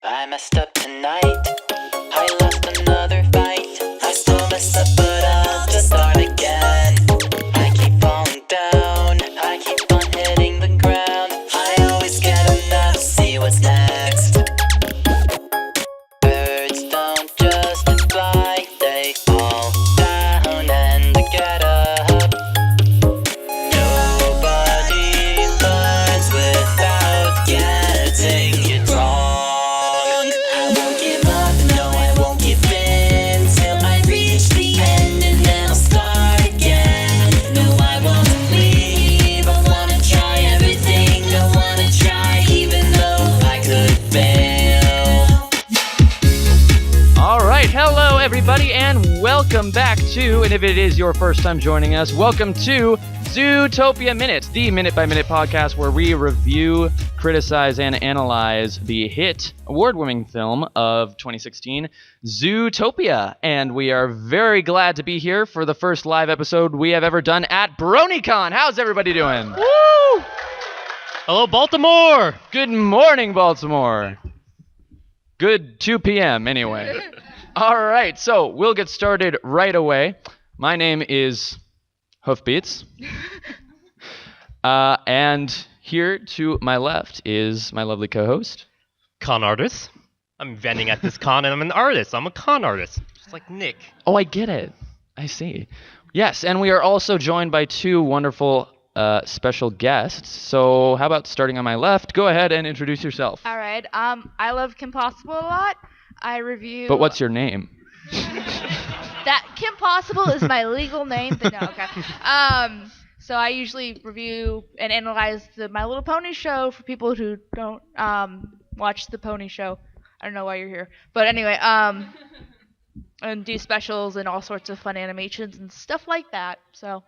I messed up tonight. I lost another fight. I still mess up, but I'll just start again. I keep falling down. I keep on hitting the ground. I always get enough. See what's next. Birds don't just fly. They fall down and get up. Nobody learns without getting it wrong. I won't give up, no I won't give in till I reach the end and then I'll start again. No I won't leave, I wanna try everything, I wanna try even though I could fail. All right, hello everybody, and welcome back to, and if it is your first time joining us, welcome to Zootopia Minute, the minute-by-minute podcast where we review, criticize, and analyze the hit award-winning film of 2016, Zootopia. And we are very glad to be here for the first live episode we have ever done at BronyCon. How's everybody doing? Woo! Hello, Baltimore! Good morning, Baltimore. Good 2 p.m. anyway. All right, so we'll get started right away. My name is Hoofbeats. And here to my left is my lovely co-host. Con artist. I'm vending at this con and I'm an artist. I'm a con artist. Just like Nick. Oh, I get it. I see. Yes, and we are also joined by two wonderful special guests. So how about starting on my left? Go ahead and introduce yourself. All right. ILoveKimPossibleALot. I review. But what's your name? That Kim Possible is my legal name. But no, okay. So I usually review and analyze the My Little Pony show for people who don't watch the Pony show. I don't know why you're here, but anyway, and do specials and all sorts of fun animations and stuff like that. So.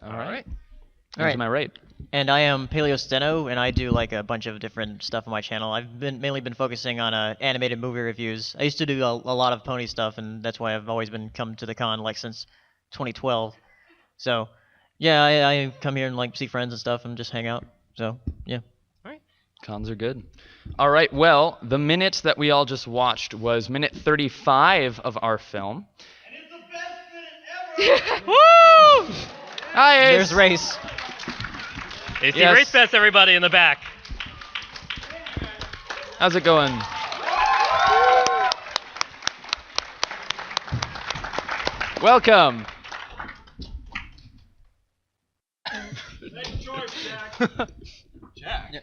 All right. All right. To my right. And I am PaleoSteno, and I do like a bunch of different stuff on my channel. I've mainly been focusing on animated movie reviews. I used to do a lot of pony stuff, and that's why I've always been come to the con like since 2012. So, yeah, I come here and like see friends and stuff and just hang out. So, yeah. All right. Cons are good. All right, well, the minute that we all just watched was minute 35 of our film. And it's the best minute ever! Woo! Hi, Ace. There's Race. ACRacebest, everybody in the back. How's it going? Welcome. Nice choice, Jack. Jack?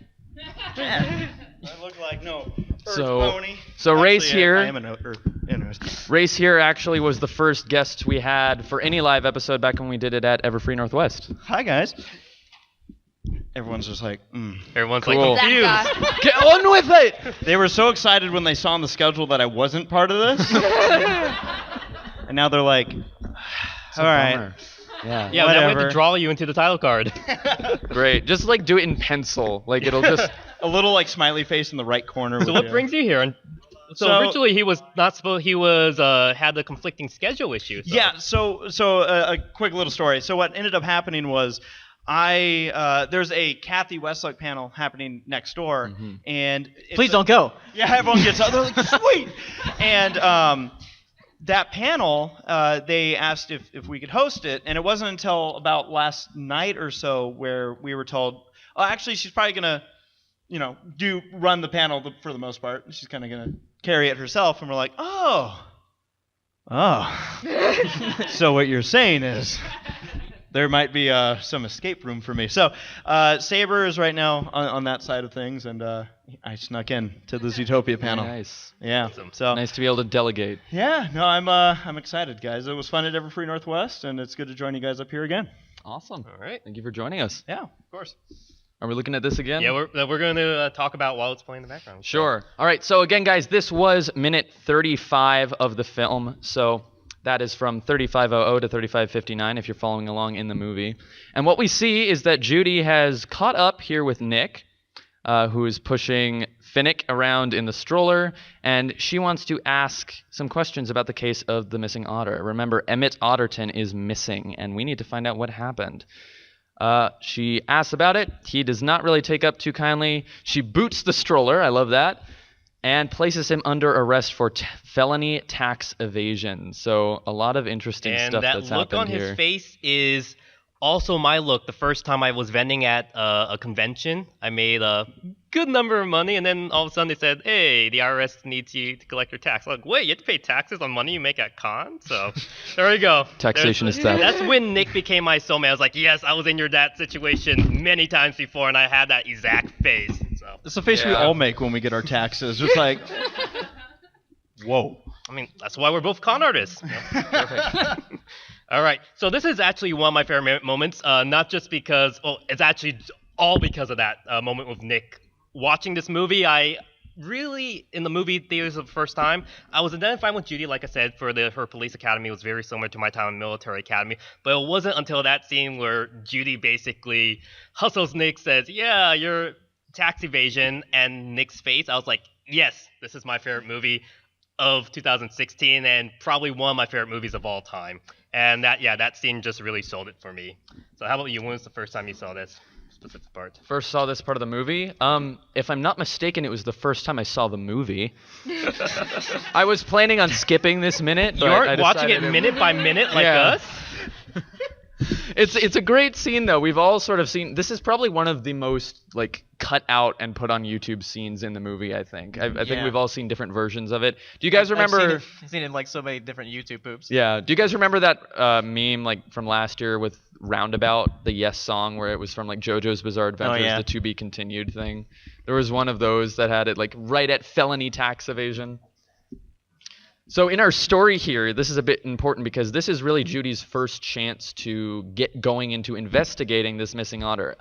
Yeah. I look like no Earth So- pony. so Ray's Actually, here. I am an Earth. Anyways. Race here actually was the first guest we had for any live episode back when we did it at Everfree Northwest. Hi, guys. Everyone's just like, Everyone's Cool. like confused. That guy. Get on with it! They were so excited when they saw on the schedule that I wasn't part of this. And now they're like, all right. Bummer. Yeah. Yeah, that way Whatever. to draw you into the title card. Great. Just like do it in pencil. Like it'll just. A little like smiley face in the right corner. So with what you. brings you here? And so So- originally he was not supposed. He was had the conflicting schedule issue. So. Yeah, so a quick little story. So what ended up happening was there's a Kathy Westluck panel happening next door, and it's Please don't go. Yeah, everyone gets up. They're like, sweet. And that panel, they asked if we could host it, and it wasn't until about last night or so where we were told, oh, actually, she's probably gonna, run the panel for the most part. She's kind of gonna carry it herself, and we're like, oh. So what you're saying is there might be some escape room for me. So Saber is right now on that side of things, and I snuck in to the Zootopia panel. Nice. Yeah. Awesome. So Nice to be able to delegate. yeah, no, I'm excited, guys. It was fun at Everfree Northwest, and it's good to join you guys up here again. Awesome. All right. Thank you for joining us. Yeah, of course. Are we looking at this again? Yeah, we're going to talk about while it's playing in the background. So- Sure. All right. So again, guys, this was minute 35 of the film. So that is from 35:00 to 35:59 if you're following along in the movie. And what we see is that Judy has caught up here with Nick, who is pushing Finnick around in the stroller, and she wants to ask some questions about the case of the missing otter. Remember, Emmett Otterton is missing, and we need to find out what happened. She asks about it. He does not really take up too kindly. She boots the stroller. I love that. and places him under arrest for felony tax evasion. So a lot of interesting And stuff that that's look happened on here. his face is also my look the first time I was vending at a convention. I made a good number of money, and then all of a sudden they said, hey, the IRS needs you to collect your tax. I'm like, wait, you have to pay taxes on money you make at con? So there we go. Taxation is theft. That's when Nick became my soulmate. I was like, yes, I was in your that situation many times before, and I had that exact face. So It's the face we Yeah. all make when we get our taxes. It's like, whoa. I mean, that's why we're both con artists. Perfect. All right. So this is actually one of my favorite moments, not just because, well, it's actually all because of that moment with Nick. Watching this movie, I really, in the movie theaters for the first time, I was identifying with Judy, like I said, for her police academy. It was very similar to my time in military academy. But it wasn't until that scene where Judy basically hustles Nick, says, yeah, you're tax evasion, and Nick's face, I was like, yes, this is my favorite movie of 2016 and probably one of my favorite movies of all time. And that scene just really sold it for me. So how about you? When was the first time you saw this specific part? First saw this part of the movie. If I'm not mistaken, it was the first time I saw the movie. I was planning on skipping this minute. But You I aren't watching it decided minute by minute like Yeah. us? It's a great scene though. We've all sort of seen. This is probably one of the most like cut out and put on YouTube scenes in the movie. I think. I think Yeah. we've all seen different versions of it. Do you guys remember? I've seen it in like so many different YouTube poops. Yeah. Do you guys remember that meme like from last year with Roundabout, the Yes song, where it was from like JoJo's Bizarre Adventures, yeah. the to be continued thing? There was one of those that had it like right at felony tax evasion. So in our story here, this is a bit important because this is really Judy's first chance to get going into investigating this missing otter.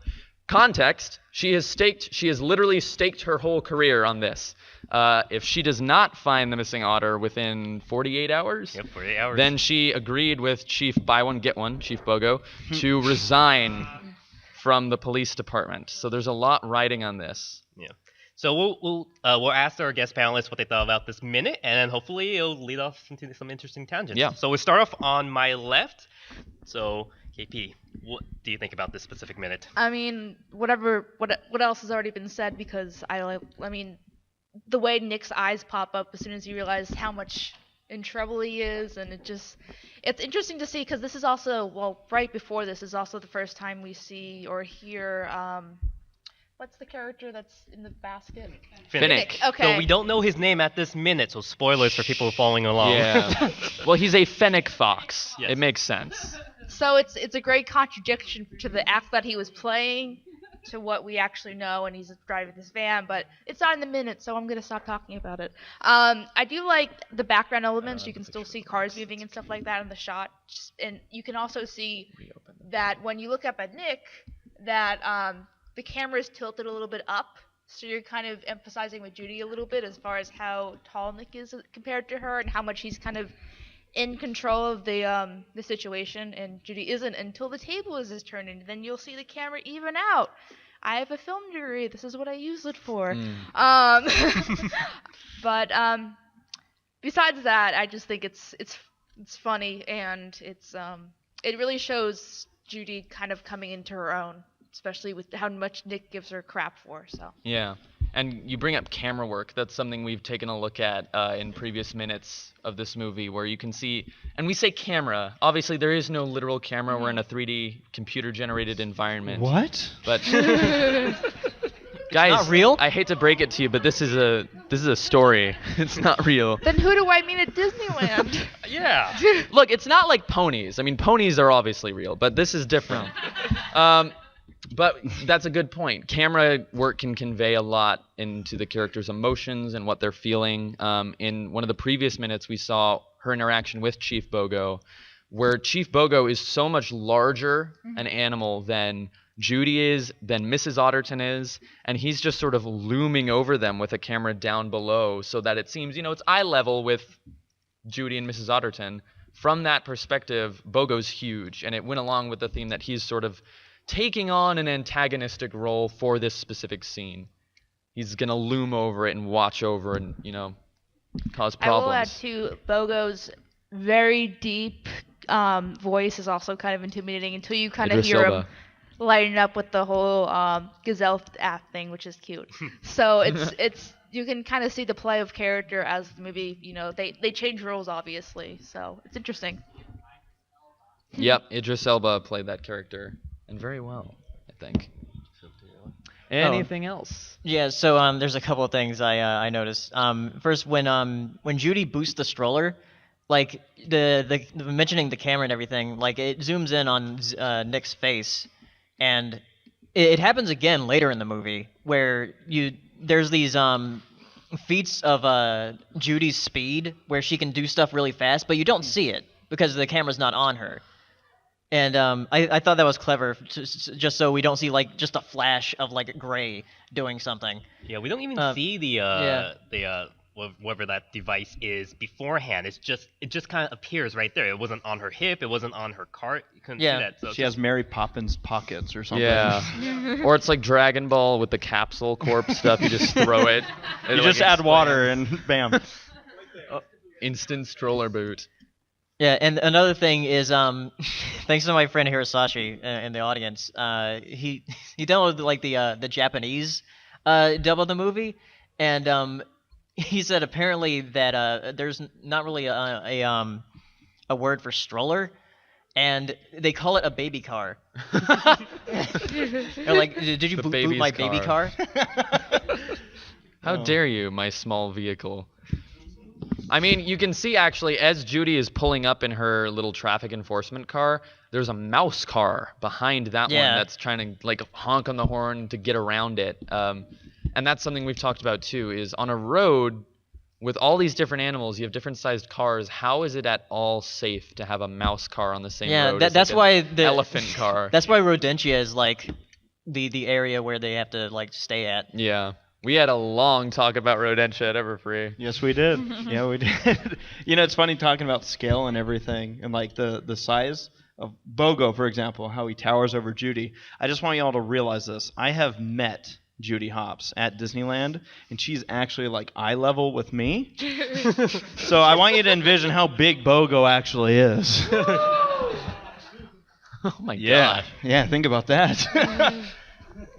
Context, she has literally staked her whole career on this. If she does not find the missing otter within 48 hours, Yep, 48 hours. then she agreed with Chief Buy One Get One, Chief Bogo, to resign from the police department. So there's a lot riding on this. Yeah. So we'll ask our guest panelists what they thought about this minute, and then hopefully it'll lead off into some interesting tangents. Yeah. So we'll start off on my left. So KP, what do you think about this specific minute? I mean, what else has already been said, because I mean, the way Nick's eyes pop up as soon as he realizes how much in trouble he is, and it's interesting to see, because this is also, well, right before this is also the first time we see or hear, what's the character that's in the basket? Finnick. Okay. So we don't know his name at this minute, so spoilers for people following along. Yeah. Well, he's a fennec fox. Yes. It makes sense. So it's a great contradiction to the act that he was playing to what we actually know, and he's driving this van, but it's not in the minute, so I'm going to stop talking about it. I do like the background elements. You can still see cars moving and stuff like that in the shot, and you can also see that when you look up at Nick, that the camera is tilted a little bit up, so you're kind of emphasizing with Judy a little bit as far as how tall Nick is compared to her and how much he's kind of in control of the situation, and Judy isn't until the table is his turn, and then you'll see the camera even out. I have a film degree. This is what I use it for. But besides that, I just think it's funny, and it really shows Judy kind of coming into her own, especially with how much Nick gives her crap for. So. Yeah. And you bring up camera work. That's something we've taken a look at in previous minutes of this movie, where you can see, and we say camera. Obviously, there is no literal camera. We're in a 3D computer-generated environment. What? But guys, not real? I hate to break it to you, but this is a story. It's not real. Then who do I mean at Disneyland? Yeah. Look, it's not like ponies. I mean, ponies are obviously real, but this is different. But that's a good point. Camera work can convey a lot into the characters' emotions and what they're feeling. In one of the previous minutes, we saw her interaction with Chief Bogo, where Chief Bogo is so much larger an animal than Judy is, than Mrs. Otterton is, and he's just sort of looming over them with a camera down below, so that it seems, it's eye level with Judy and Mrs. Otterton. From that perspective, Bogo's huge, and it went along with the theme that he's sort of taking on an antagonistic role for this specific scene. He's going to loom over it and watch over and, cause problems. I will add, too, Bogo's very deep voice is also kind of intimidating until you kind of Idris hear Elba. him lighting up with the whole gazelle app thing, which is cute. So it's you can kind of see the play of character as the movie, they change roles obviously, so it's interesting. Yep, Idris Elba played that character, and very well, I think. Anything else? Yeah, so there's a couple of things I noticed. First, when Judy boosts the stroller, like the mentioning the camera and everything, like it zooms in on Nick's face, and it happens again later in the movie where there's these feats of Judy's speed where she can do stuff really fast, but you don't see it because the camera's not on her. And I thought that was clever, just so we don't see like just a flash of like gray doing something. Yeah, we don't even see the whatever that device is beforehand. It just kind of appears right there. It wasn't on her hip. It wasn't on her cart. You couldn't see that. So she has Mary Poppins pockets or something. Yeah. Or it's like Dragon Ball with the capsule corp stuff. You just throw it. You just add water and bam. Instant stroller boot. Yeah, and another thing is, thanks to my friend Hirasashi in the audience, he downloaded like the Japanese dub of the movie, and he said apparently that there's not really a word for stroller, and they call it a baby car. They're like, did you boot my baby car? How dare you, my small vehicle? I mean, you can see actually as Judy is pulling up in her little traffic enforcement car, there's a mouse car behind that one that's trying to like honk on the horn to get around it. And that's something we've talked about too, is on a road with all these different animals, you have different sized cars. How is it at all safe to have a mouse car on the same road as that's like why an elephant car? That's why Rodentia is like the area where they have to like stay at. Yeah. We had a long talk about Rodentia at Everfree. Yes, we did. Yeah, we did. It's funny talking about scale and everything, and like the size of Bogo, for example, how he towers over Judy. I just want y'all to realize this. I have met Judy Hopps at Disneyland, and she's actually like eye level with me. So I want you to envision how big Bogo actually is. Oh my god. Yeah, think about that.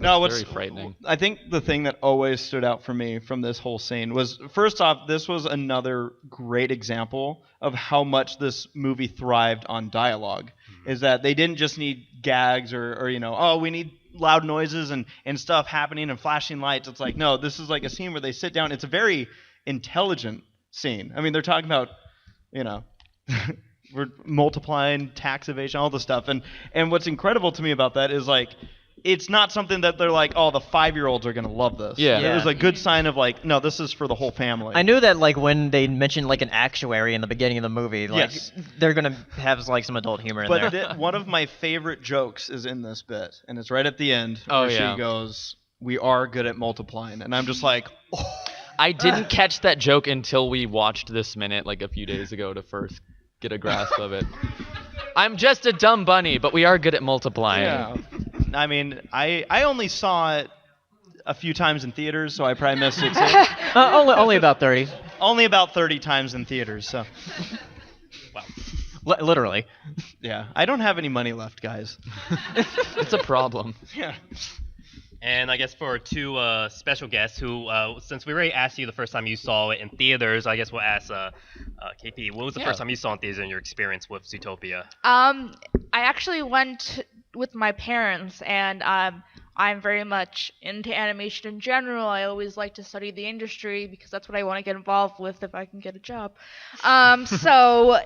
No, what's very frightening. I think the thing that always stood out for me from this whole scene was, first off, this was another great example of how much this movie thrived on dialogue. Is that they didn't just need gags or we need loud noises and stuff happening and flashing lights. It's like, no, this is like a scene where they sit down. It's a very intelligent scene. I mean, they're talking about, we're multiplying, tax evasion, all the stuff. And what's incredible to me about that is like, it's not something that they're like, oh, the 5-year-olds are going to love this. Yeah. It was a good sign of like, no, this is for the whole family. I knew that like when they mentioned like an actuary in the beginning of the movie, like they're going to have like some adult humor in there. But one of my favorite jokes is in this bit, and it's right at the end where she goes, "We are good at multiplying." And I'm just like, oh. I didn't catch that joke until we watched this minute like a few days ago to first get a grasp of it. I'm just a dumb bunny, but we are good at multiplying. Yeah. I mean, I only saw it a few times in theaters, so I probably missed it too. Only about 30. Only about 30 times in theaters, so. Wow. Literally. Yeah. I don't have any money left, guys. It's a problem. Yeah. And I guess for two special guests who, since we already asked you the first time you saw it in theaters, I guess we'll ask KP, what was the first time you saw it in theaters and your experience with Zootopia? I actually went with my parents, and I'm very much into animation in general. I always like to study the industry because that's what I want to get involved with if I can get a job. So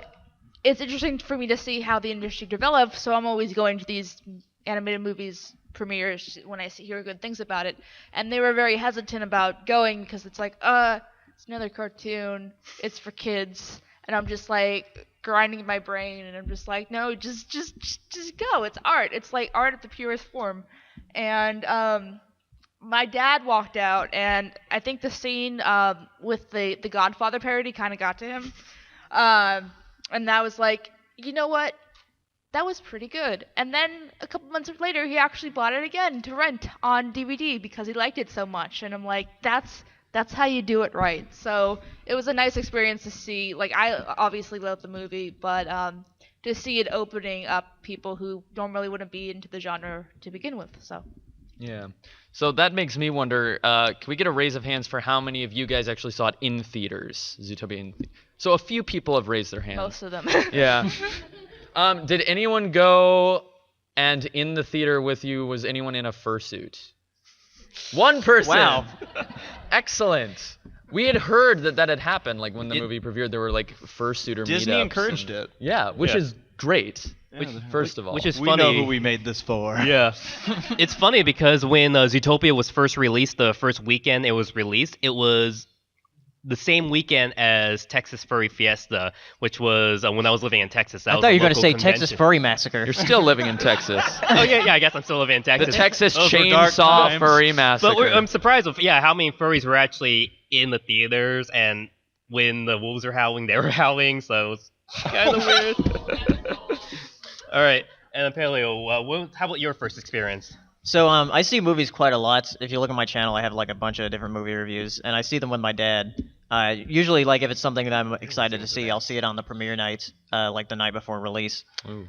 it's interesting for me to see how the industry develops, so I'm always going to these animated movies premieres when I hear good things about it. And they were very hesitant about going because it's like, it's another cartoon, it's for kids, and I'm just like grinding my brain, and I'm just like, no, just go. It's art. It's like art at the purest form. And my dad walked out, and I think the scene with the Godfather parody kind of got to him. And that was like, you know what? That was pretty good. And then a couple months later, he actually bought it again to rent on DVD because he liked it so much. And I'm like, that's how you do it right. So it was a nice experience to see. Like, I obviously loved the movie, but to see it opening up people who normally wouldn't be into the genre to begin with. So Yeah. So that makes me wonder, can we get a raise of hands for how many of you guys actually saw it in theaters? Zootopia in So a few people have raised their hands. Most of them. Yeah. Did anyone go and in the theater with you, was anyone in a fursuit? One person. Wow. Excellent. We had heard that had happened, like when the movie premiered, there were like fursuiter Disney meetups encouraged and- it. Yeah, which is great. First of all. Which is We funny. know who we made this for. Yeah. It's funny because when Zootopia was first released, the first weekend it was released, it was the same weekend as Texas Furry Fiesta, which was when I was living in Texas. That I was thought a you were going to local say Texas convention. Furry Massacre. You're still living in Texas. Oh, yeah, I guess I'm still living in The Texas. Texas Those were dark Chainsaw times. Furry Massacre. But I'm surprised with how many furries were actually in the theaters, and when the wolves were howling, they were howling, so it's kind of weird. All right, and Paleo, how about your first experience? So I see movies quite a lot. If you look at my channel, I have like a bunch of different movie reviews, and I see them with my dad. Usually, like if it's something that I'm excited to see, I'll see it on the premiere night, like the night before release. Ooh.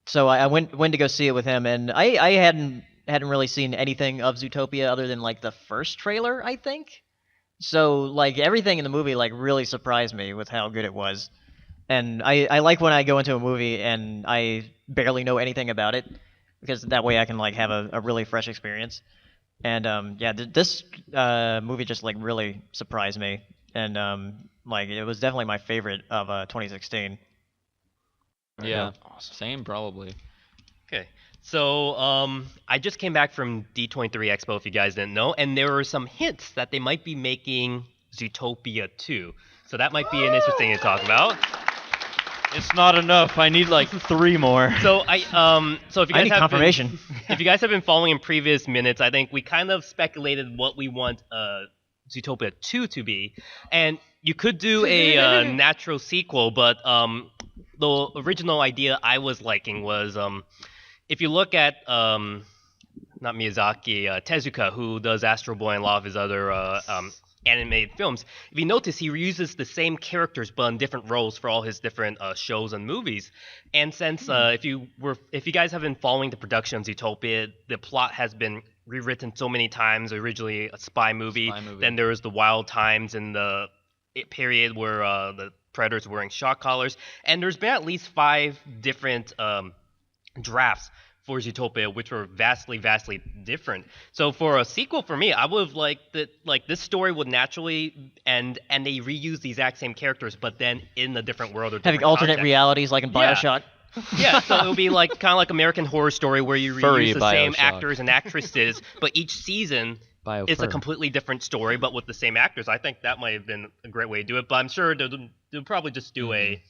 So I went to go see it with him, and I hadn't really seen anything of Zootopia other than like the first trailer, I think. So like everything in the movie like really surprised me with how good it was. And I like when I go into a movie and I barely know anything about it, because that way I can like have a really fresh experience. And this movie just like really surprised me, and like it was definitely my favorite of 2016. Yeah, same probably. Okay, so I just came back from D23 Expo, if you guys didn't know, and there were some hints that they might be making Zootopia 2. So that might be an interesting thing to talk about. It's not enough. I need like 3 more. So so if you guys I need have confirmation. If you guys have been following in previous minutes, I think we kind of speculated what we want Zootopia 2 to be, and you could do a natural sequel, but the original idea I was liking was if you look at not Miyazaki, Tezuka, who does Astro Boy and a lot of his other animated films, if you notice, he reuses the same characters but in different roles for all his different shows and movies. And since if you guys have been following the production of Zootopia, the plot has been rewritten so many times. Originally a spy movie. Then there was the Wild Times in the period where the predators were wearing shock collars, and there's been at least 5 different drafts for Zootopia, which were vastly different. So for a sequel, for me, I would have liked that, like, this story would naturally and they reuse the exact same characters, but then in a different world or Having different alternate context. realities like in Yeah. Bioshock. Yeah, so it would be like kind of like American Horror Story, where you Furry reuse the same Bioshock. actors and actresses, but each season it's a Biofur. completely different story, but with the same actors. I think that might have been a great way to do it, but I'm sure they'll probably just do a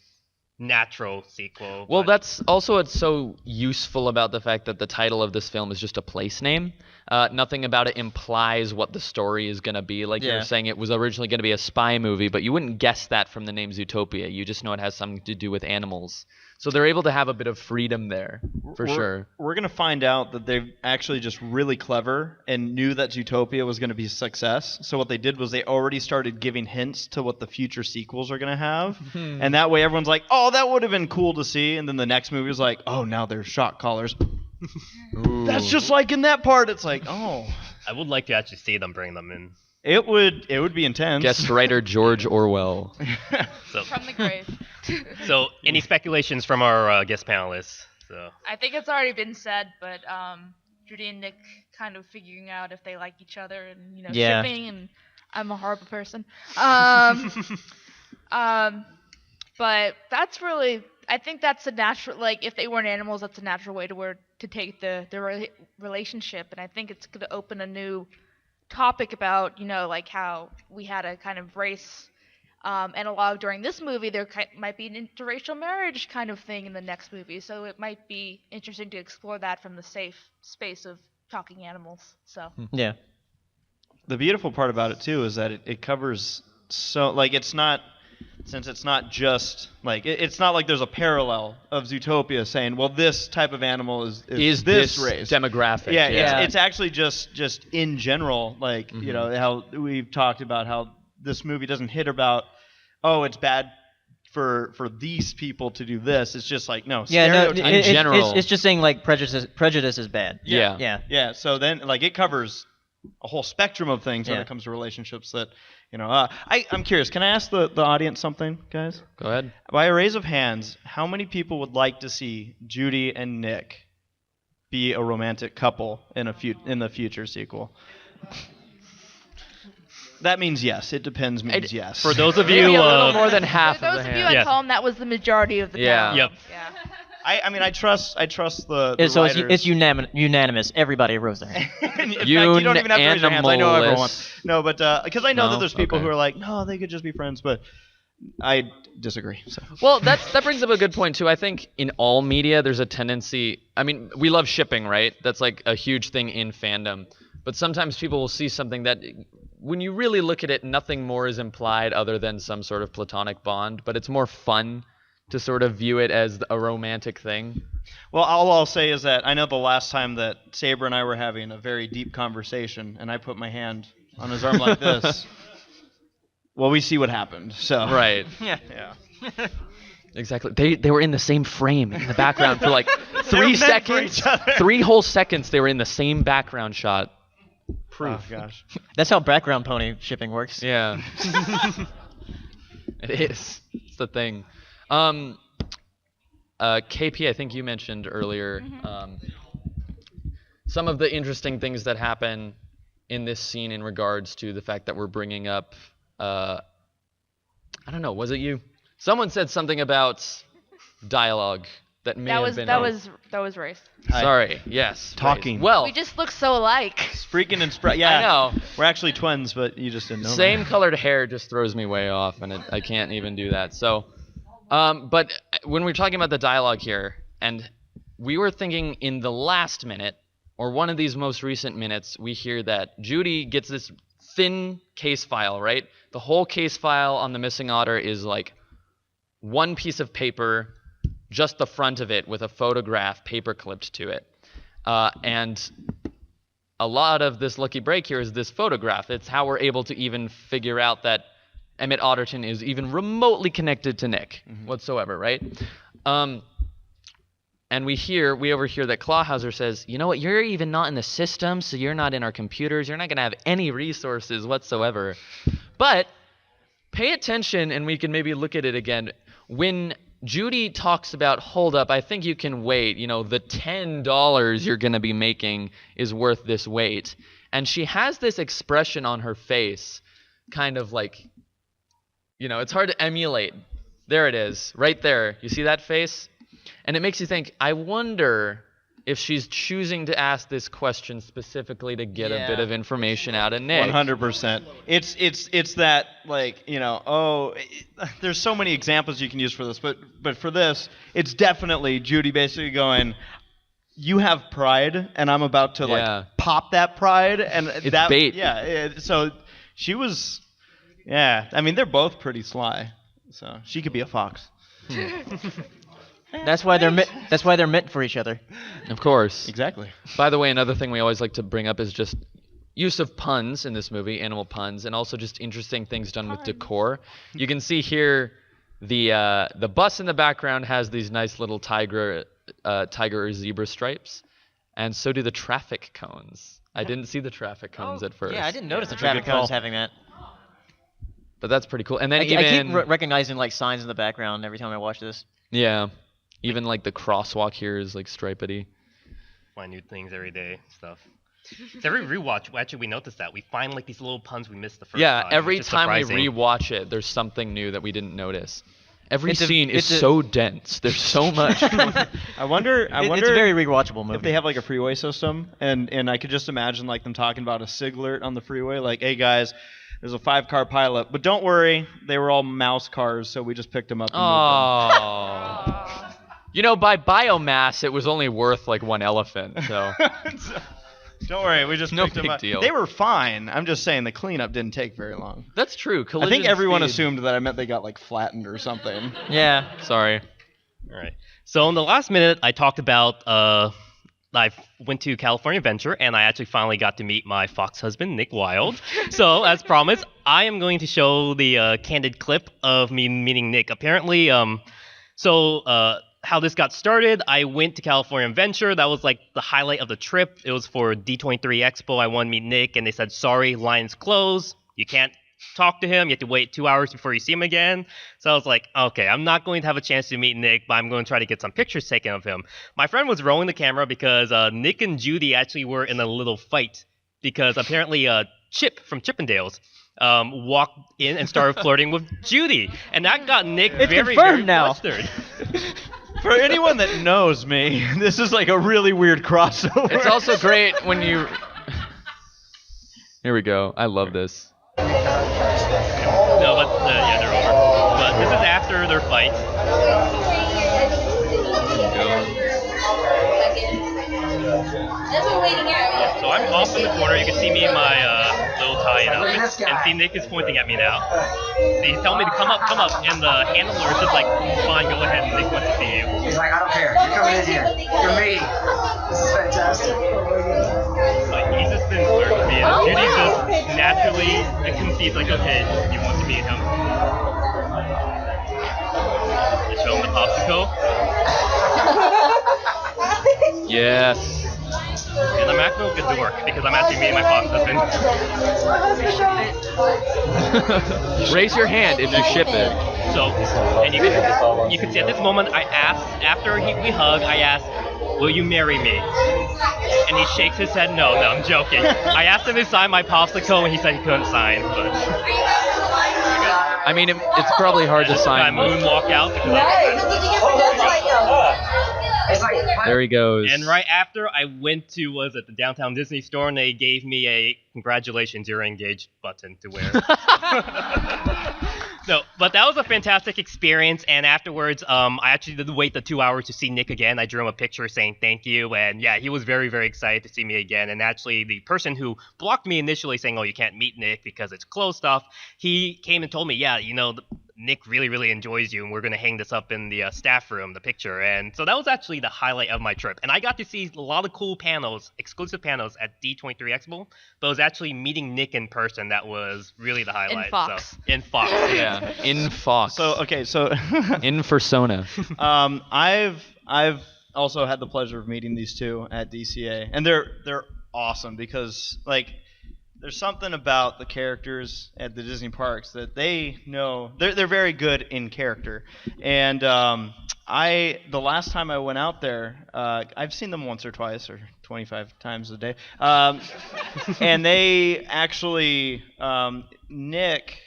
natural sequel. Well, but- that's also what's so useful about the fact that the title of this film is just a place name. Nothing about it implies what the story is going to be. Like you Yeah. were saying, it was originally going to be a spy movie, but you wouldn't guess that from the name Zootopia. You just know it has something to do with animals. So they're able to have a bit of freedom there, for sure. We're going to find out that they're actually just really clever and knew that Zootopia was going to be a success. So what they did was they already started giving hints to what the future sequels are going to have. And that way everyone's like, oh, that would have been cool to see. And then the next movie was like, oh, now there's shock collars. That's just like in that part. It's like, oh. I would like to actually see them bring them in. It would be intense. Guest writer George Orwell. So, From the grave. so any speculations from our guest panelists? So. I think it's already been said, but Judy and Nick kind of figuring out if they like each other and Yeah. shipping, and I'm a horrible person. But that's really, I think that's a natural, like if they weren't animals, that's a natural way to take the relationship, and I think it's going to open a new topic about like how we had a kind of race analog during this movie. There might be an interracial marriage kind of thing in the next movie, so it might be interesting to explore that from the safe space of talking animals. So Yeah. The beautiful part about it too is that it covers so, like, it's not, since it's not just like it's not like there's a parallel of Zootopia saying, well, this type of animal is this race demographic? Yeah. It's actually just in general, like how we've talked about how this movie doesn't hit about, oh, it's bad for these people to do this. It's just like no. Yeah, no. stereotype. In general. it's just saying like prejudice is bad. Yeah. Yeah. Yeah, so then like it covers a whole spectrum of things when Yeah. it comes to relationships that, I'm curious, can I ask the audience something, guys? Go ahead. By a raise of hands, how many people would like to see Judy and Nick be a romantic couple in the future sequel? That means yes. It depends means yes. For those of Maybe you, a little more than half For of those the of you hand. at Yes. home, that was the majority of the Yeah. panel. Yep. Yeah. I mean, I trust the So writers. it's unanimous. Everybody rose their hand. In fact, you don't even have to raise your hands. I know everyone. Unanimous. No, but because I know No? that there's people Okay. who are like, no, they could just be friends, but I disagree. So. Well, that brings up a good point too. I think in all media there's a tendency. I mean, we love shipping, right? That's like a huge thing in fandom. But sometimes people will see something that, when you really look at it, nothing more is implied other than some sort of platonic bond. But it's more fun to sort of view it as a romantic thing. Well, all I'll say is that I know the last time that Saber and I were having a very deep conversation, and I put my hand on his arm like this. Well, we see what happened. So. Right. Yeah. Yeah. Exactly. They were in the same frame in the background for like 3 meant for seconds. each other. 3 whole seconds they were in the same background shot. Oh gosh. That's how background pony shipping works. Yeah. It is. It's the thing. KP, I think you mentioned earlier some of the interesting things that happen in this scene in regards to the fact that we're bringing up, I don't know, was it you? Someone said something about dialogue that may have been. That was race. Sorry. Yes. Talking. Right. Well, We just look so alike. Freaking and spread. Yeah. I know. We're actually twins, but you just didn't know. Same that. colored hair just throws me way off, and I can't even do that. So, but when we're talking about the dialogue here, and we were thinking in the last minute, or one of these most recent minutes, we hear that Judy gets this thin case file, right? The whole case file on the missing otter is like one piece of paper, just the front of it with a photograph paper clipped to it. And a lot of this lucky break here is this photograph. It's how we're able to even figure out that Emmett Otterton is even remotely connected to Nick whatsoever, right? And we overhear that Clawhauser says, you know what, you're even not in the system, so you're not in our computers. You're not going to have any resources whatsoever. But pay attention, and we can maybe look at it again. When Judy talks about, hold up, I think you can wait. You know, the $10 you're going to be making is worth this wait. And she has this expression on her face, kind of like, you know, it's hard to emulate. There it is, right there. You see that face? And it makes you think, I wonder if she's choosing to ask this question specifically to get a bit of information out of Nick. 100%. It's that, like, you know, there's so many examples you can use for this, but for this, it's definitely Judy basically going, you have pride, and I'm about to like pop that pride, and It's that bait. So she was, I mean, they're both pretty sly, so she could be a fox. That's why they're meant for each other. Of course. Exactly. By the way, another thing we always like to bring up is just use of puns in this movie, animal puns, and also just interesting things done with decor. You can see here the bus in the background has these nice little tiger or zebra stripes, and so do the traffic cones. I didn't see the traffic cones at first. Yeah, I didn't notice the That's a good traffic cones call. having that. But that's pretty cool. And then I even keep recognizing like signs in the background every time I watch this. even like the crosswalk here is like stripedy. Find new things every day, stuff. So every rewatch, actually, we noticed that we find like these little puns we missed the first time. Every which is time we surprising. rewatch it, there's something new that we didn't notice. Every scene is it's a- so dense. There's so much. I wonder It's a very rewatchable movie. if they have like a freeway system, and I could just imagine like them talking about a SIG-alert on the freeway, like, hey guys, there's a 5-car pileup, but don't worry, they were all mouse cars, so we just picked them up and moved them. Oh. You know, by biomass, it was only worth like 1 elephant. So Don't worry, we just No picked them big up. deal. They were fine. I'm just saying the cleanup didn't take very long. that's true. I Collision think everyone speed- assumed that I meant they got like flattened or something. Yeah. Sorry. All right. So in the last minute, I talked about I went to California Adventure, and I actually finally got to meet my fox husband, Nick Wilde. So, as promised, I am going to show the candid clip of me meeting Nick. Apparently, how this got started, I went to California Adventure. That was like the highlight of the trip. It was for D23 Expo. I wanted to meet Nick, and they said, sorry, line's closed. You can't talk to him. You have to wait 2 hours before you see him again. So I was like, okay, I'm not going to have a chance to meet Nick, but I'm going to try to get some pictures taken of him. My friend was rolling the camera because Nick and Judy actually were in a little fight because apparently Chip from Chippendales walked in and started flirting with Judy, and that got Nick very flustered. For anyone that knows me, this is like a really weird crossover. It's also great when you... Here we go. I love this. No, but yeah, they're over. But this is after their fight. So I'm off in the corner. You can see me in my little tie-in outfit, and see Nick is pointing at me now. He's telling me to come up, and the handler is just like, fine, go ahead, Nick wants to see you. He's like, I don't care. You're coming in here. You're me. This is fantastic. Like, he's just been flirting with me, and Judy just naturally concedes, like, okay, you want to meet him. You show him the popsicle. Yes. And I'm acting a good dork because I'm actually meeting my fox husband. Raise your hand if you ship it. So, and you can see at this moment, I asked, after we hug, I asked, will you marry me? And he shakes his head, no, I'm joking. I asked him to sign my popsicle, and he said he couldn't sign, but... I mean, it's probably hard to sign. I moonwalk out because There he goes. And right after, I went to, the downtown Disney store, and they gave me a congratulations, you're engaged button to wear. No, but that was a fantastic experience, and afterwards, I actually did wait the 2 hours to see Nick again. I drew him a picture saying thank you, and yeah, he was very, very excited to see me again. And actually, the person who blocked me initially saying, oh, you can't meet Nick because it's closed stuff, he came and told me, yeah, Nick really, really enjoys you, and we're going to hang this up in the staff room, the picture. And so that was actually the highlight of my trip. And I got to see a lot of cool panels, exclusive panels at D23 Expo, but it was actually meeting Nick in person that was really the highlight. In Fox. So, in Fox. Yeah, in Fox. So in persona. I've also had the pleasure of meeting these two at DCA, and they're awesome because there's something about the characters at the Disney parks that they know they're very good in character. And the last time I went out there, I've seen them once or twice or 25 times a day, and they actually Nick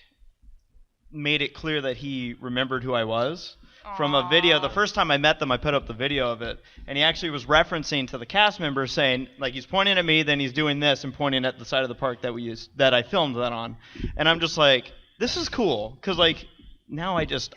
made it clear that he remembered who I was from a video. The first time I met them, I put up the video of it, and he actually was referencing to the cast members, saying, like, he's pointing at me, then he's doing this and pointing at the side of the park that I filmed that on. And I'm just like, this is cool, because now it's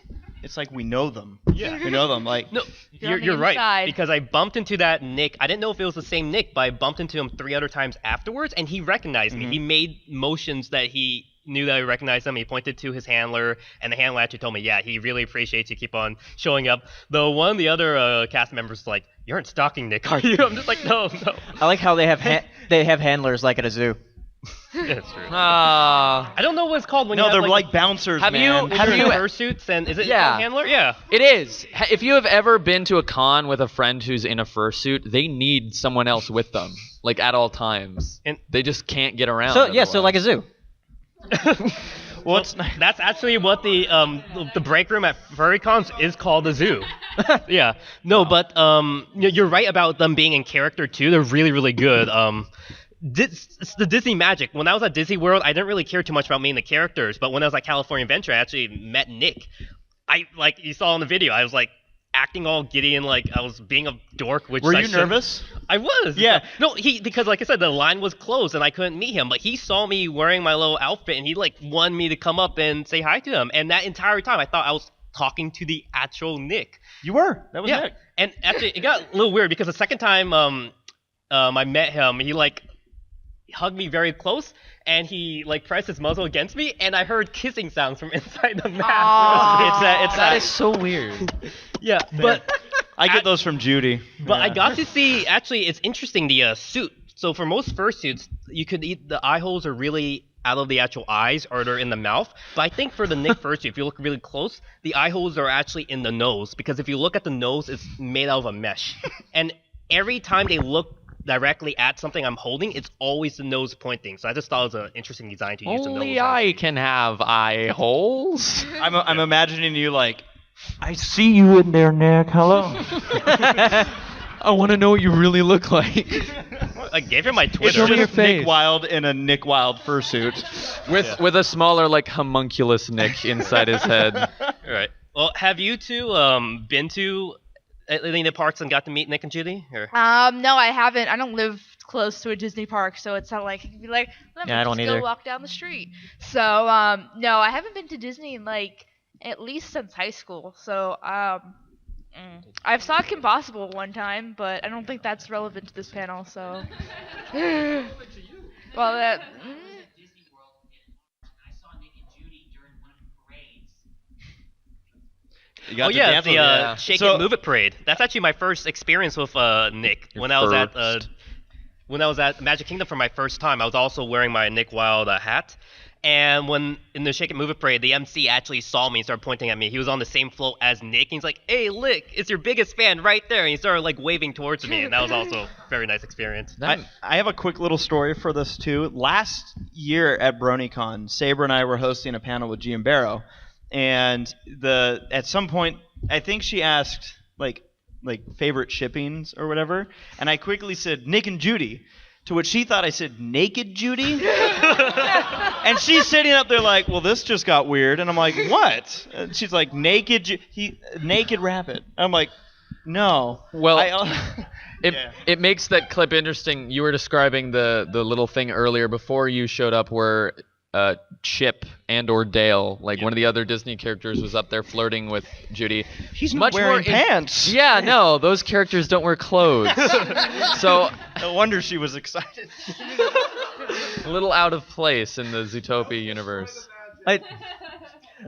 like we know them. Yeah. We know them. No, you're right, because I bumped into that Nick. I didn't know if it was the same Nick, but I bumped into him 3 other times afterwards, and he recognized me. He made motions that he knew that I recognized him. He pointed to his handler, and the handler actually told me, yeah, he really appreciates you, keep on showing up. Though one of the other cast members was like, you aren't stalking Nick, are you? I'm just like, no. I like how they have handlers like at a zoo. Yeah, that's true. I don't know what it's called when you have, they're like bouncers, have man. you fursuits, and is it called handler? Yeah. It is. If you have ever been to a con with a friend who's in a fursuit, they need someone else with them, at all times. And they just can't get around. So like a zoo. Well, that's actually what the break room at BronyCon is called, the zoo. Yeah. No, but you're right about them being in character too. They're really, really good. It's the Disney magic. When I was at Disney World, I didn't really care too much about meeting the characters, but when I was at California Adventure, I actually met Nick. You saw in the video, I was acting all giddy and I was being a dork. Were you nervous? I was. Yeah. No, because like I said, the line was closed and I couldn't meet him. But he saw me wearing my little outfit and he wanted me to come up and say hi to him. And that entire time, I thought I was talking to the actual Nick. You were. That was Nick. And actually, it got a little weird because the second time I met him, he hugged me very close, and he pressed his muzzle against me, and I heard kissing sounds from inside the mask. That is so weird. Yeah, but I get those from Judy. But I got to see, actually, it's interesting, the suit. So for most fursuits, you could the eye holes are really out of the actual eyes or they're in the mouth. But I think for the Nick fursuit, if you look really close, the eye holes are actually in the nose. Because if you look at the nose, it's made out of a mesh. And every time they look directly at something I'm holding, it's always the nose pointing. So I just thought it was an interesting design to use the nose. Only I can have eye holes. I'm imagining you like, I see you in there, Nick. Hello. I want to know what you really look like. I gave him my it's Twitter. Show me your just Nick face. Wilde in a Nick Wilde fursuit. With a smaller, like, homunculus Nick inside his head. All right. Well, have you two been to any of the parks and got to meet Nick and Judy? Or? No, I haven't. I don't live close to a Disney park, so it's not like I can be like, let me Yeah, I don't just go either. walk down the street. So, no, I haven't been to Disney in like at least since high school. So, I've saw Kim Possible one time, but I don't think that's relevant to this panel. So, well, that. You got Oh to yeah, dance the with it. Shake So- It Move It parade. That's actually my first experience with Nick. When I was at Magic Kingdom for my first time, I was also wearing my Nick Wilde hat. And when in the Shake It Move It parade, the MC actually saw me and started pointing at me. He was on the same float as Nick. And he's like, "Hey, Nick, it's your biggest fan right there." And he started like waving towards me, and that was also a very nice experience. I have a quick little story for this too. Last year at BronyCon, Saber and I were hosting a panel with Gian Barrow, and at some point, I think she asked like favorite shippings or whatever, and I quickly said Nick and Judy, to which she thought I said naked Judy, and she's sitting up there like, well, this just got weird, and I'm like, what? And she's like, naked Rabbit. I'm like, no. Well, it makes that clip interesting. You were describing the little thing earlier before you showed up where Chip and/or Dale, like one of the other Disney characters, was up there flirting with Judy. He's much wearing more pants. Yeah, no, those characters don't wear clothes. So No wonder she was excited. a little out of place in the Zootopia universe.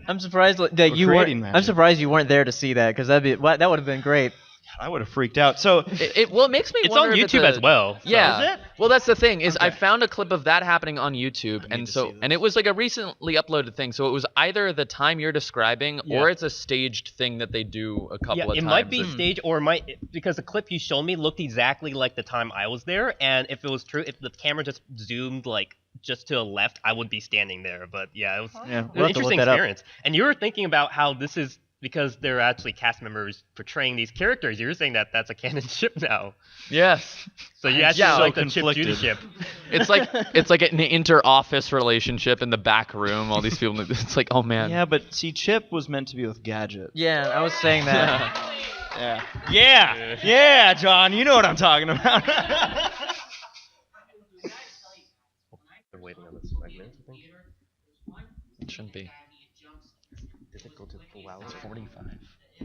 I'm surprised that you weren't. creating magic. I'm surprised you weren't there to see that because that would have been great. I would have freaked out. So It makes me It's wonder on that YouTube as well. So. Yeah. Is it? Well, that's the thing is I found a clip of that happening on YouTube, and to so see this. and it was like a recently uploaded thing. So it was either the time you're describing, or it's a staged thing that they do a couple Yeah, of times. it might be staged, or it might because the clip you showed me looked exactly like the time I was there, and if it was true, if the camera just zoomed like just to the left, I would be standing there. But yeah, it was Yeah, an we'll have to look interesting that up. experience. And you were thinking about how this is because they're actually cast members portraying these characters. You were saying that that's a canon ship now. Yes. So you actually Yeah, like so the Chip Judy conflicted. ship. It's like an inter-office relationship in the back room. All these people. It's like, oh man. yeah, but see, Chip was meant to be with Gadget. Yeah, I was saying that. Yeah, John, you know what I'm talking about. They're waiting on this segment, I think. It shouldn't be. Did it go to 4 hours? It's 45.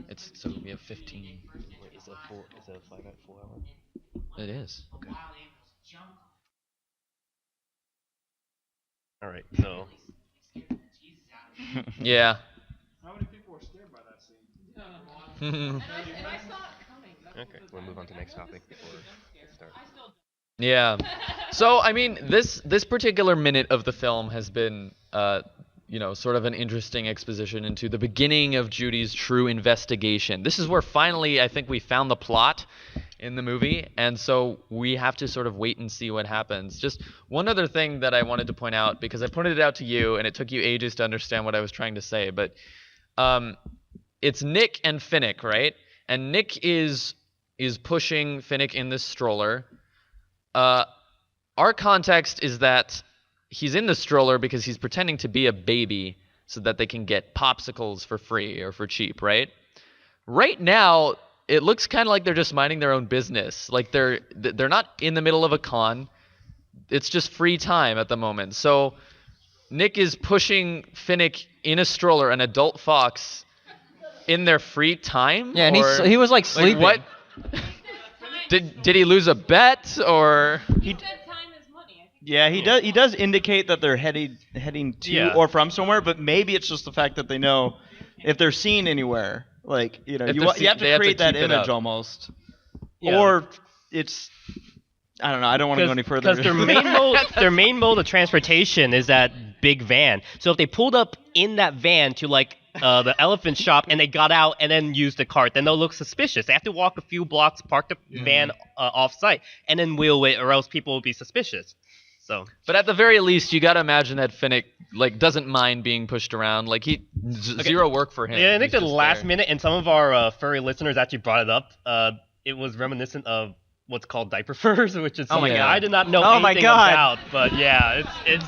It's so we have 15. Wait, is it a 5 at 4 hour? It is. Okay. All right, so Yeah. okay, we'll move on to the next topic before we start. Yeah. So I mean, this particular minute of the film has been, sort of an interesting exposition into the beginning of Judy's true investigation. This is where finally I think we found the plot in the movie, and so we have to sort of wait and see what happens. Just one other thing that I wanted to point out, because I pointed it out to you, and it took you ages to understand what I was trying to say, but it's Nick and Finnick, right? And Nick is pushing Finnick in this stroller. Our context is that he's in the stroller because he's pretending to be a baby so that they can get popsicles for free or for cheap, right? Right now, it looks kind of like they're just minding their own business. Like they're not in the middle of a con. It's just free time at the moment. So Nick is pushing Finnick in a stroller, an adult fox, in their free time. Yeah, and or, he was like sleeping. what? Did he lose a bet or? Yeah, he does indicate that they're heading to Yeah. or from somewhere, but maybe it's just the fact that they know if they're seen anywhere, Like, you know, If you the have they to have to create that keep it image up. almost. Yeah. Or it's, I don't know. I don't want to go any further. Because their main mode of transportation is that big van. So if they pulled up in that van to like the elephant shop and they got out and then used the cart, then they'll look suspicious. They have to walk a few blocks, park the van off site, and then wheel it, or else people will be suspicious. So, But at the very least, you gotta imagine that Finnick like doesn't mind being pushed around. Like zero work for him. yeah, I think He's the just last there. minute, and some of our furry listeners actually brought it up. It was reminiscent of what's called diaper furs, which is something God. I did not know Oh my anything God. about. But yeah, it's.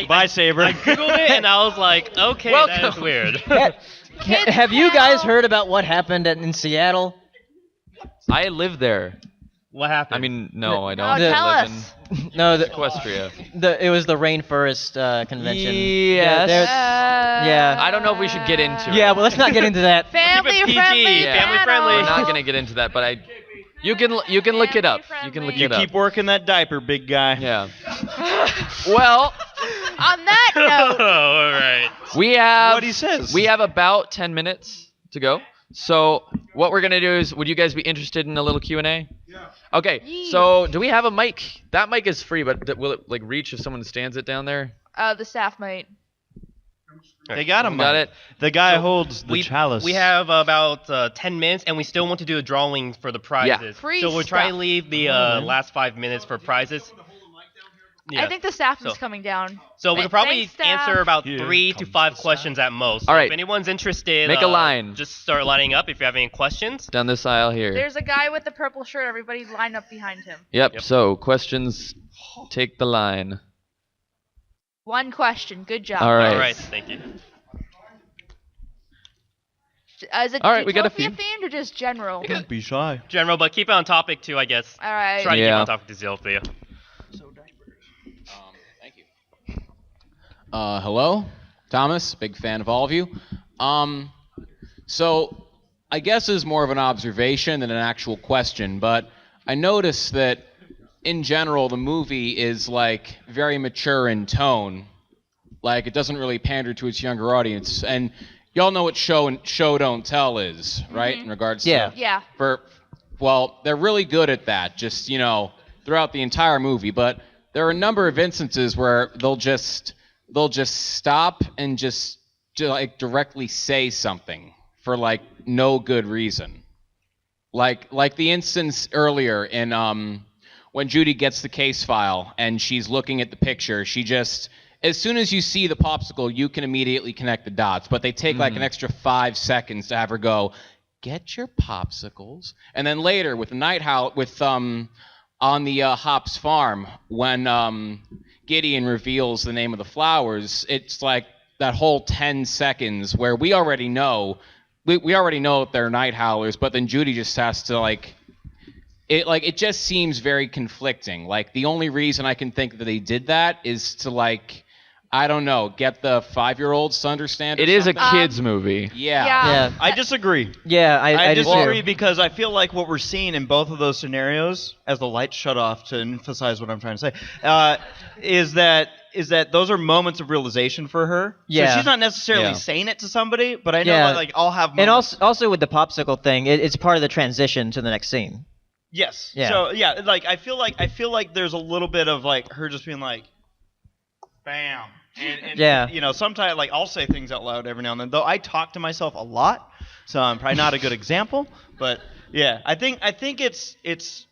Bye, Saber. I googled it and I was like, okay, that is Welcome. weird. Have you guys heard about what happened in Seattle? I live there. What happened? I mean, no, I don't. Oh, I tell live us. No, in Equestria. it was the rainforest convention. Yes. Yeah. I don't know if we should get into it. Yeah, well, let's not get into that. Family PG, friendly. Yeah. family friendly. We're not gonna get into that, but you can look it up. You can look You it up. Keep working that diaper, big guy. Yeah. Well, On that note, All right. we have What he says. we have about 10 minutes to go. So what we're gonna do is, would you guys be interested in a little Q&A? Yeah. Okay. So do we have a mic? That mic is free, but will it like reach if someone stands it down there? the staff might. They got him. Got it. The guy holds the We, chalice. we have about 10 minutes, and we still want to do a drawing for the prizes. Free So we'll try stuff. to leave the last 5 minutes for prizes. Yeah. I think the staff is So- coming down. So we could probably Thanks, staff. answer about Here 3 to comes 5 the questions at most. All So right. If anyone's interested, Make a line. Just start lining up if you have any questions. Down this aisle here. There's a guy with the purple shirt. Everybody line up behind him. Yep. So questions, take the line. One question. Good job. All right. All right. Thank you. Is it All right, we got a Zootopia few. themed or just general? Don't be shy. General, but keep it on topic too, I guess. All right. Try to keep Yeah. on topic to Zootopia. Thank you. Hello, Thomas. Big fan of all of you. So I guess it's more of an observation than an actual question, but I noticed that in general the movie is like very mature in tone. Like it doesn't really pander to its younger audience, and y'all know what show don't tell is, right? In regards to Yeah. well, they're really good at that, just, throughout the entire movie, but there are a number of instances where they'll just stop and just like directly say something for like no good reason. Like the instance earlier in when Judy gets the case file and she's looking at the picture, she just, as soon as you see the popsicle, you can immediately connect the dots, but they take like an extra 5 seconds to have her go, get your popsicles. And then later with the night howl with on the Hops farm, when Gideon reveals the name of the flowers, it's like that whole 10 seconds where we already know that they're night howlers, but then Judy just has to it just seems very conflicting. Like the only reason I can think that they did that is to I don't know, get the 5-year-olds to understand. It is a something. kids movie. Yeah. Yeah. I disagree. Yeah, I do disagree too. because I feel like what we're seeing in both of those scenarios, as the lights shut off to emphasize what I'm trying to say, is that those are moments of realization for her. Yeah. So she's not necessarily Yeah. saying it to somebody, but I know Yeah. that I'll have And moments. also with the popsicle thing, it's part of the transition to the next scene. Yes. Yeah. So yeah, I feel like there's a little bit of her just being like, bam. And Yeah. Sometimes I'll say things out loud every now and then. Though I talk to myself a lot, so I'm probably not a good example. But yeah, I think it's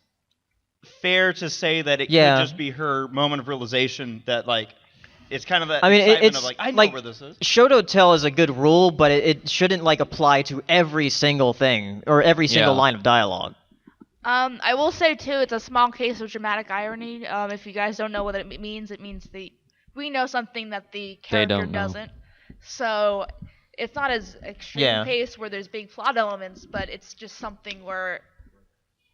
fair to say that it could just be her moment of realization that it's kind of that excitement it's of I know where this is. Show don't tell is a good rule, but it shouldn't apply to every single thing or every single line of dialogue. I will say too, it's a small case of dramatic irony. If you guys don't know what it means we know something that the character don't know. doesn't. So it's not as extreme pace where there's big plot elements, but it's just something where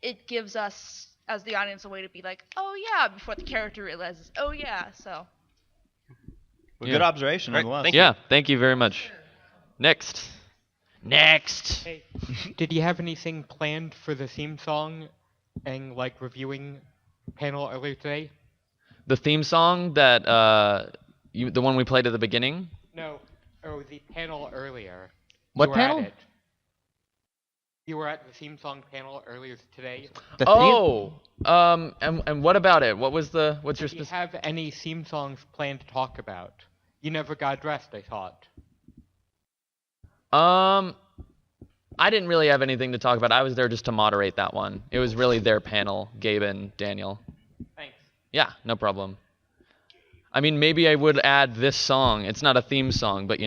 it gives us as the audience a way to be like, oh yeah, before the character realizes, oh yeah. So Well, good observation, Right, nonetheless. thank Yeah. Thank you very much. Next. Hey, did you have anything planned for the theme song and reviewing panel earlier today? The theme song that the one we played at the beginning. No, the panel earlier. What You were at panel? it. You were at the theme song panel earlier today. And what about it? What's your Do you specific? have any theme songs planned to talk about? You never got dressed, I thought. I didn't really have anything to talk about. I was there just to moderate that one. It was really their panel, Gabe and Daniel. Thanks. Yeah, no problem. I mean, maybe I would add this song. It's not a theme song, but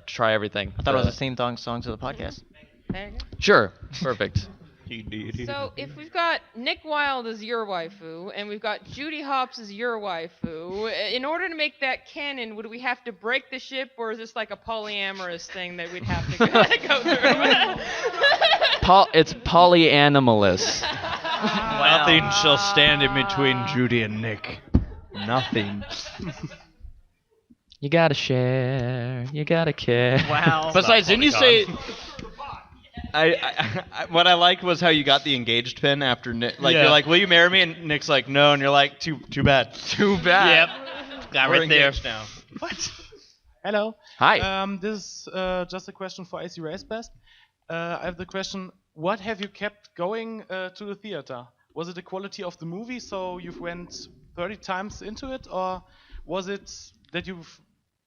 try everything. I thought it was a theme song to the podcast. There you go. Sure, perfect. So if we've got Nick Wilde as your waifu, and we've got Judy Hopps as your waifu, in order to make that canon, would we have to break the ship, or is this like a polyamorous thing that we'd have to go through? It's polyanimalous. Nothing shall stand in between Judy and Nick. Nothing. You gotta share. You gotta care. Wow. Besides, didn't you say? What I liked was how you got the engaged pin after Nick. You're like, "Will you marry me?" And Nick's like, "No," and you're like, "Too bad." Too bad. Yep. Got We're right there. engaged now. What? Hello. Hi. This is just a question for ACRacebest. I have the question: what have you kept going to the theater? Was it the quality of the movie, so you've went 30 times into it, or was it that you've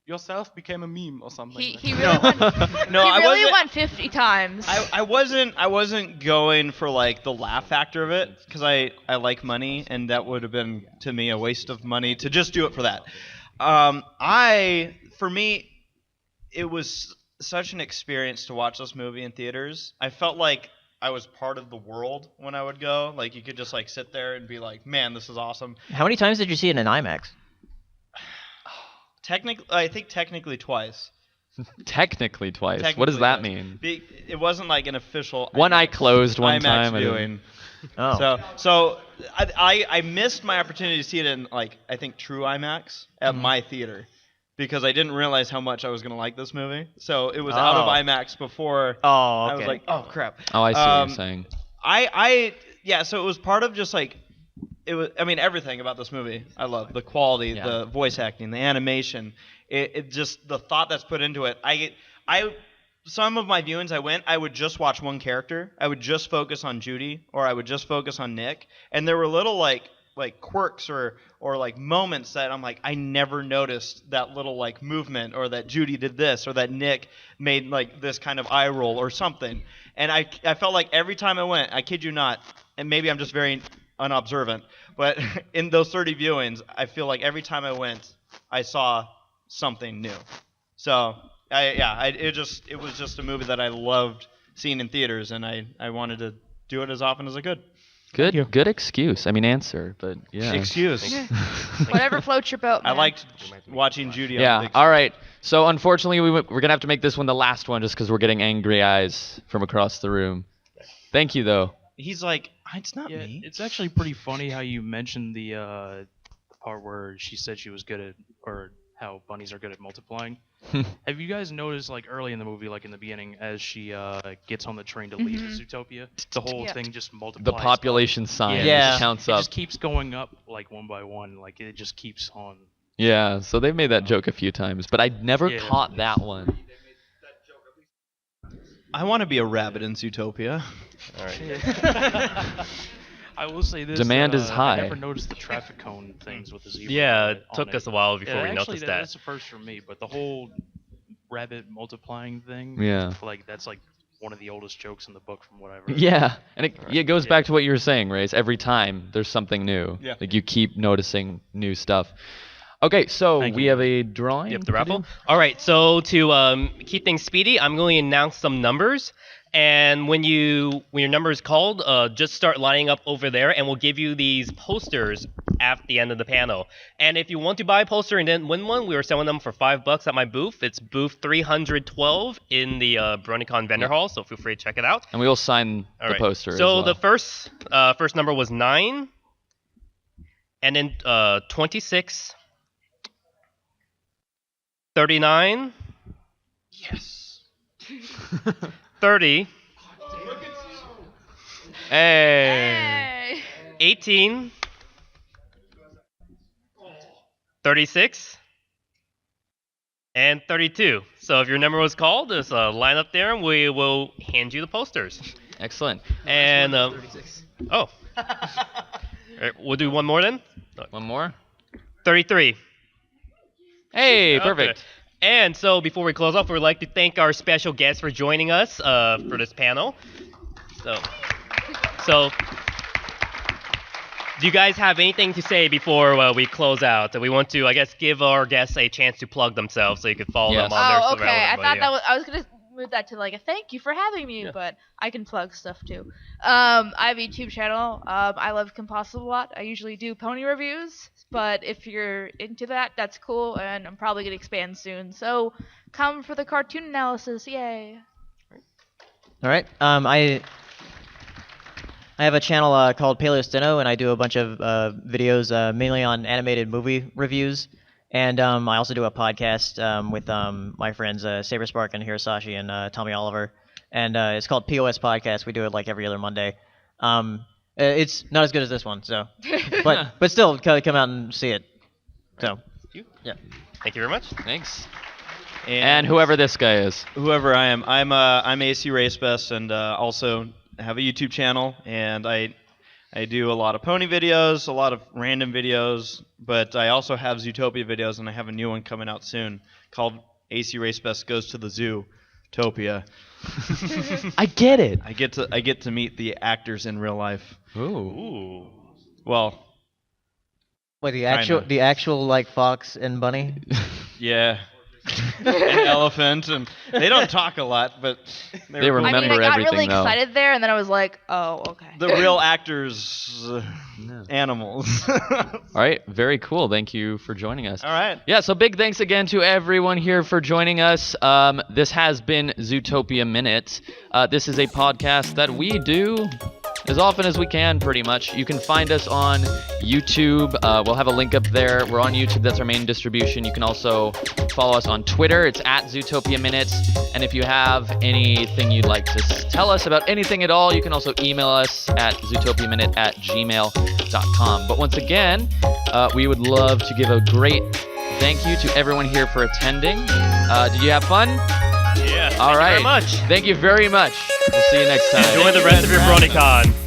yourself became a meme or something? He really went. No, he really went 50 times. I wasn't going for the laugh factor of it, because I like money, and that would have been to me a waste of money to just do it for that. For me, it was such an experience to watch this movie in theaters. I felt like I was part of the world when I would go. You could just sit there and be like, man, this is awesome. How many times did you see it in IMAX? I think technically twice. Technically twice. What does that mean? It wasn't an official One eye closed one IMAX time. viewing. Oh. So I missed my opportunity to see it in I think true IMAX at my theater, because I didn't realize how much I was gonna like this movie. So it was out of IMAX before. Oh, okay. I was like, oh crap. Oh, I see what you're saying. So it was part of just it was. I mean, everything about this movie I love. The quality, the voice acting, the animation. It just the thought that's put into it. Some of my viewings I would just watch one character. I would just focus on Judy, or I would just focus on Nick, and there were little quirks or moments that I'm like, I never noticed that little movement, or that Judy did this, or that Nick made this kind of eye roll or something. And I felt like every time I went, I kid you not, and maybe I'm just very unobservant, but in those 30 viewings, I feel like every time I went, I saw something new. So it was just a movie that I loved seeing in theaters, and I wanted to do it as often as I could. Good excuse. I mean, answer, but yeah. Excuse. Whatever floats your boat, man. I liked watching Judy. Yeah. On the big All right. So unfortunately, we're gonna have to make this one the last one, just because we're getting angry eyes from across the room. Thank you, though. He's like, it's not me. It's actually pretty funny how you mentioned the part where she said she was good at, or how bunnies are good at multiplying. Have you guys noticed, early in the movie, in the beginning, as she gets on the train to leave Zootopia, the whole thing just multiplies. The population sign just counts up. It just keeps going up, one by one. It just keeps on. Yeah, so they've made that joke a few times, but I never caught that one. I want to be a rabbit in Zootopia. All right. I will say this. Demand is high. I never noticed the traffic cone things with the zebra. Yeah, it on took us a while before we noticed that. That's the first for me, but the whole rabbit multiplying thing. Yeah. That's one of the oldest jokes in the book from what I've read. Yeah, and it goes back to what you were saying, Race. Every time there's something new. Yeah. You keep noticing new stuff. Okay, so we have a drawing. Yep, the raffle. All right, so to keep things speedy, I'm going to announce some numbers, and when your number is called, just start lining up over there, and we'll give you these posters at the end of the panel. And if you want to buy a poster and then win one, we are selling them for $5 at my booth. It's booth 312 in the BronyCon vendor hall, so feel free to check it out. And we will sign the poster. So as well. the first number was 9, and then 26. 39. Yes. 30. Hey. 18. 36. And 32. So if your number was called, just line up there and we will hand you the posters. Excellent. And oh, we'll do one more then. One more. 33. Hey, Okay. perfect. And so before we close off, we'd like to thank our special guests for joining us for this panel. So, do you guys have anything to say before we close out? We want to, I guess, give our guests a chance to plug themselves so you can follow them on their Oh, okay. I relevant thought media. I was gonna move that to like a thank you for having me, but I can plug stuff too. I have a YouTube channel. I love KimPossibleALot. I usually do pony reviews, but if you're into that, that's cool, and I'm probably gonna expand soon. So come for the cartoon analysis, yay! All right. I have a channel called PaleoSteno, and I do a bunch of videos mainly on animated movie reviews. And I also do a podcast with my friends Saberspark and Hirasashi and Tommy Oliver. And it's called POS Podcast. We do it like every other Monday. It's not as good as this one, so but still come out and see it. So yeah. Thank you very much. Thanks. And whoever this guy is. Whoever I am, I'm ACRacebest, and also have a YouTube channel, and I do a lot of pony videos, a lot of random videos, but I also have Zootopia videos, and I have a new one coming out soon called ACRacebest Goes to the Zootopia. I get it. I get to meet the actors in real life. Ooh. Well. Wait, kinda. the actual like fox and bunny? Yeah. An elephant, and they don't talk a lot, but they remember everything. I got really though. excited there, and then I was like, oh, okay. The real actors, animals. All right, very cool. Thank you for joining us. All right. Yeah, so big thanks again to everyone here for joining us. This has been Zootopia Minute. This is a podcast that we do as often as we can, pretty much. You can find us on YouTube. We'll have a link up there. We're on YouTube. That's our main distribution. You can also follow us on Twitter. It's at Zootopia Minute. And if you have anything you'd like to tell us about anything at all, you can also email us at zootopiaminute@gmail.com. But once again, we would love to give a great thank you to everyone here for attending. Did you have fun? Yeah. All right. Thank you very much. Thank you very much. We'll see you next time. Enjoy the rest of your BronyCon.